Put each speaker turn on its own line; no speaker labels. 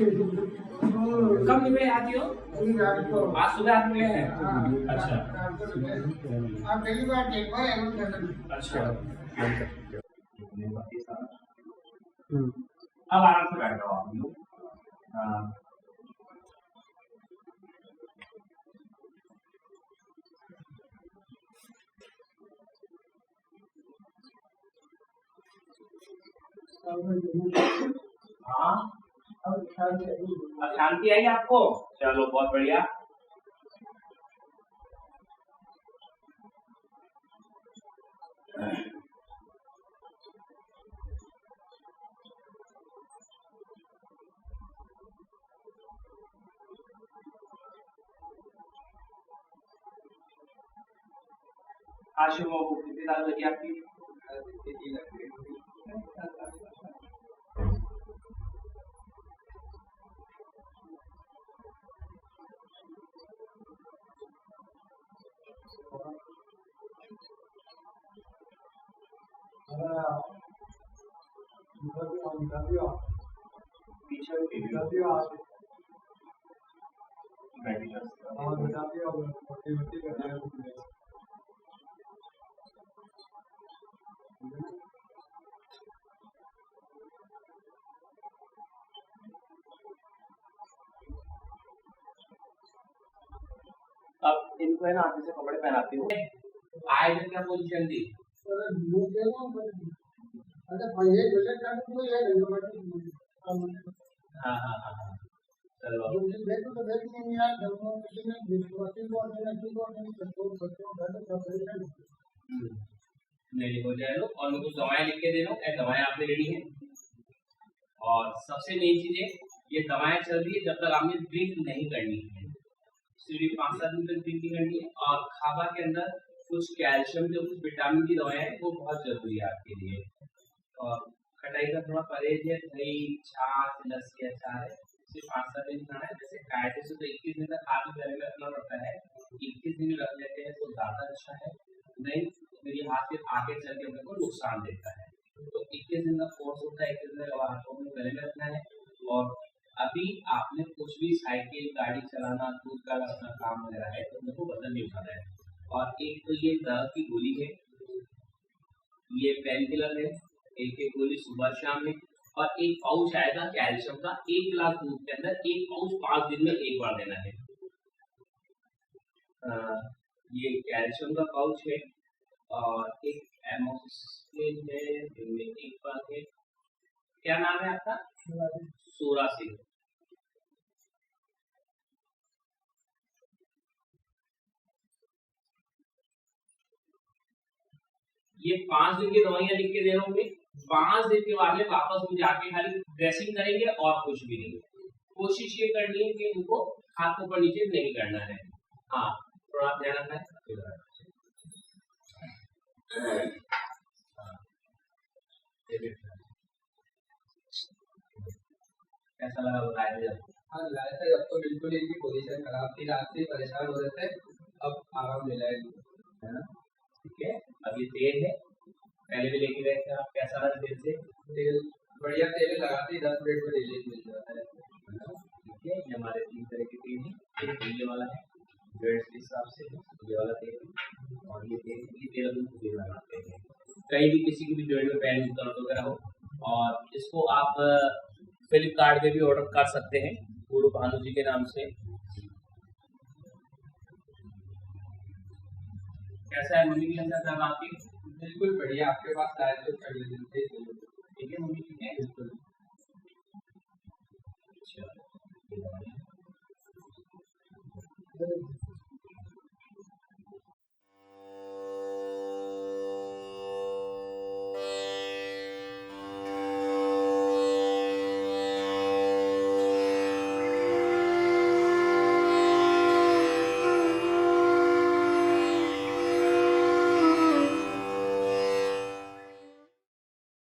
कब निकले आती हो? आज सुबह आप निकले हैं? अच्छा अच्छा। अब आराम से बैठ जाओ आप लोग। हाँ हाँ, अब शांति आई आपको? चलो बहुत बढ़िया। आशिमा को कितनी दाल लगी आपकी? अब इनको है ना हाथ से कपड़े पहनाती हूँ। आए दिन क्या पोजीशन दी? हाँ हाँ हाँ हाँ चलो नहीं हो जाए लो और मेरे को दवाएं लिख के दे दो। दवाएं आपने लेनी है और सबसे मेन चीज है ये दवाएं चल रही है जब तक आपने ड्रिंक नहीं करनी है, सिर्फ 5-7 दिन तक ड्रिंक नहीं करनी है। और खाबा के अंदर कुछ कैल्शियम के कुछ विटामिन की दवाएं हैं वो बहुत जरूरी है आपके लिए। और खटाई का थोड़ा परहेज है, दही छाछ लस्सी अचार है, सिर्फ 5-7 दिन खाना है। जैसे कायदे से तो 21 दिन तक हाथ में में रखना पड़ता है, 21 दिन रख लेते हैं तो ज्यादा अच्छा है, नहीं तो ये हाथ फिर आगे चल के अपने को नुकसान देता है। तो 21 दिन का कोर्स होता है, 21 दिन हाथों में गले में रखना है। और अभी आपने कुछ भी साइकिल गाड़ी चलाना दूध का अपना काम वगैरह है तो मेरे को वजन नहीं उठाना है। और एक तो ये दर्द की गोली है, ये पेन किलर है, एक एक गोली सुबह शाम में, और एक पाउच आएगा कैल्शियम का 1 गिलास दूध के अंदर, एक पाउच 5 दिन में एक बार देना है। ये कैल्शियम का पाउच है और एक एमोक्सिसिलिन है, इनमें एक बार है। क्या नाम है आपका? सोरासिल। ये 5 दिन की दवाइयां लिख के दे रहा हूँ। 5 दिन के बाद में वापस मुझे आके खाली ड्रेसिंग करेंगे और कुछ भी नहीं। कोशिश ये करनी है कि उनको हाथ ऊपर नीचे नहीं करना है। हाँ थोड़ा ध्यान रखना है। कैसा लगा बताया?
हाँ लाया था, अब तो बिल्कुल इनकी पोजीशन खराब थी, रात से परेशान हो रहे थे, अब आराम मिला है ना।
ठीक है, अभी तेल है, पहले भी लेके गए थे आप, कैसा लगा तेल से?
तेल बढ़िया तेल लगाते ही 10 मिनट में रिलीज मिल जाता है।
ठीक है, ये हमारे 3 तरह के तेल हैं, एक ये वाला है ब्रेड के हिसाब से, ये वाला तेल, और ये तेल हम खुद लगाते हैं कहीं भी किसी की भी जॉइंट में पैर में दर्द वगैरह हो। और इसको आप फ्लिपकार्ट पे भी ऑर्डर कर सकते हैं गुरु भानु जी के नाम से। कैसा है मम्मी की अंदर आपकी?
बिल्कुल बढ़िया, आपके पास लाए तो अगले दिन से
ठीक है मम्मी, ठीक है
बिल्कुल।
अच्छा